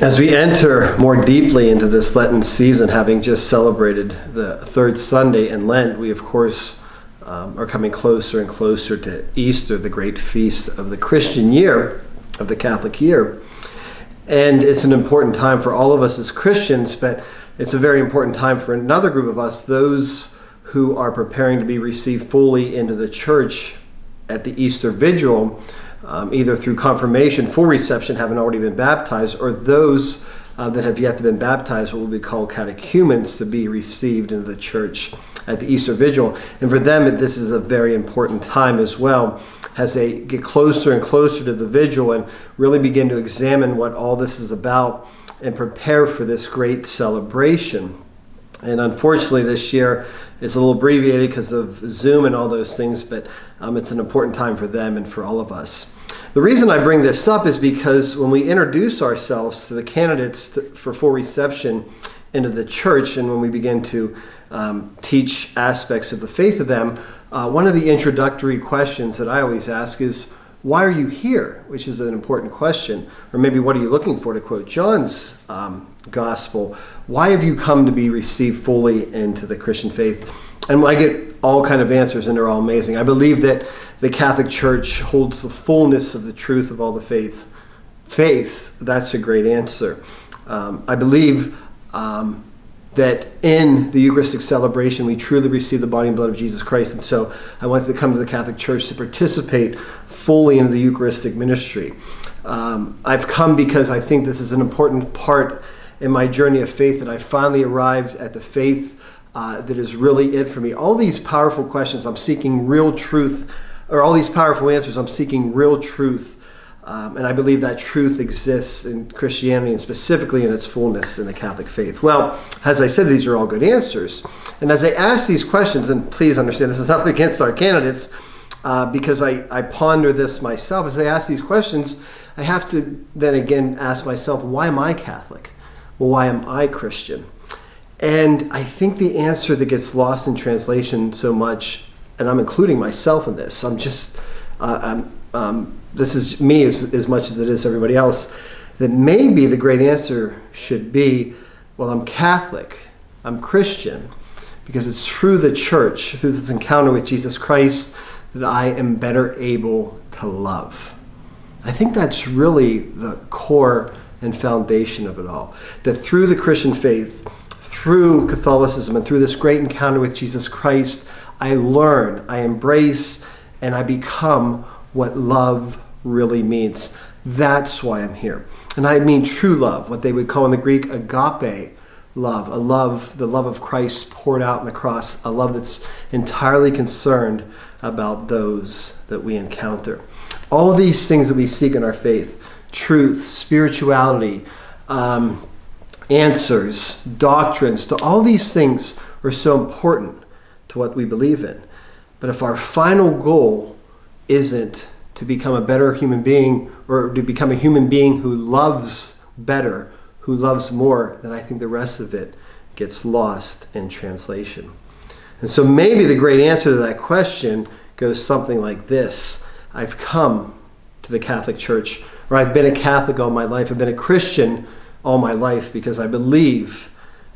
As we enter more deeply into this Lenten season, having just celebrated the third Sunday in Lent, we of course are coming closer and closer to Easter, the great feast of the Christian year, of the Catholic year. And it's an important time for all of us as Christians, but it's a very important time for another group of us, those who are preparing to be received fully into the church at the Easter Vigil, either through confirmation, full reception, having already been baptized, or those that have yet to been baptized, what will be called catechumens, to be received into the church at the Easter Vigil. And for them, this is a very important time as well, as they get closer and closer to the Vigil and really begin to examine what all this is about and prepare for this great celebration. And unfortunately, this year it's a little abbreviated because of Zoom and all those things, but it's an important time for them and for all of us. The reason I bring this up is because when we introduce ourselves to the candidates for full reception into the church, and when we begin to teach aspects of the faith of them, one of the introductory questions that I always ask is, why are you here? Which is an important question. Or maybe, what are you looking for, to quote John's gospel? Why have you come to be received fully into the Christian faith? And I get all kind of answers, and they're all amazing. I believe that the Catholic Church holds the fullness of the truth of all the faiths. That's a great answer. I believe that in the Eucharistic celebration, we truly receive the body and blood of Jesus Christ. And so I wanted to come to the Catholic Church to participate fully in the Eucharistic ministry. I've come because I think this is an important part in my journey of faith, that I finally arrived at the faith that is really it for me. All these powerful questions, I'm seeking real truth, or all these powerful answers, I'm seeking real truth. And I believe that truth exists in Christianity, and specifically in its fullness in the Catholic faith. Well, as I said, these are all good answers. And as I ask these questions, and please understand, this is nothing against our candidates, because I ponder this myself. As I ask these questions, I have to then again ask myself, why am I Catholic? Well, why am I Christian? And I think the answer that gets lost in translation so much, and I'm including myself in this, this is me as much as it is everybody else, that maybe the great answer should be, well, I'm Catholic, I'm Christian, because it's through the church, through this encounter with Jesus Christ, that I am better able to love. I think that's really the core and foundation of it all. That through the Christian faith, through Catholicism, and through this great encounter with Jesus Christ, I learn, I embrace, and I become what love really means. That's why I'm here. And I mean true love, what they would call in the Greek agape love, a love, the love of Christ poured out on the cross, a love that's entirely concerned about those that we encounter. All these things that we seek in our faith, truth, spirituality, answers, doctrines, to all these things are so important to what we believe in. But if our final goal isn't to become a better human being, or to become a human being who loves better, who loves more, then I think the rest of it gets lost in translation. And so maybe the great answer to that question goes something like this. I've come to the Catholic Church, or I've been a Catholic all my life. I've been a Christian all my life because I believe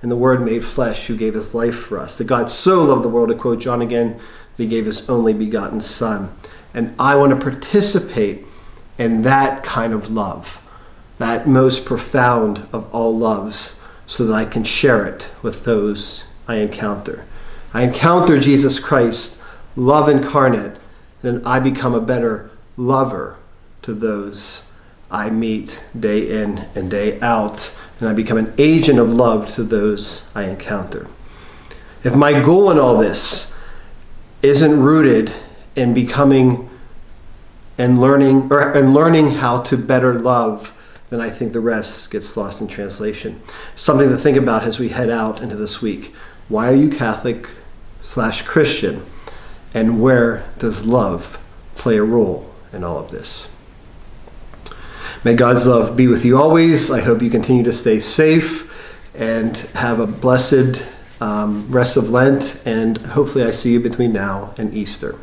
in the Word made flesh who gave his life for us. That God so loved the world, to quote John again, that he gave his only begotten Son. And I want to participate in that kind of love, that most profound of all loves, so that I can share it with those I encounter. I encounter Jesus Christ, love incarnate, and I become a better lover to those I meet day in and day out, and I become an agent of love to those I encounter. If my goal in all this isn't rooted in becoming and learning how to better love, then I think the rest gets lost in translation. Something to think about as we head out into this week. Why are you Catholic/Christian? And where does love play a role in all of this? May God's love be with you always. I hope you continue to stay safe and have a blessed rest of Lent, and hopefully I see you between now and Easter.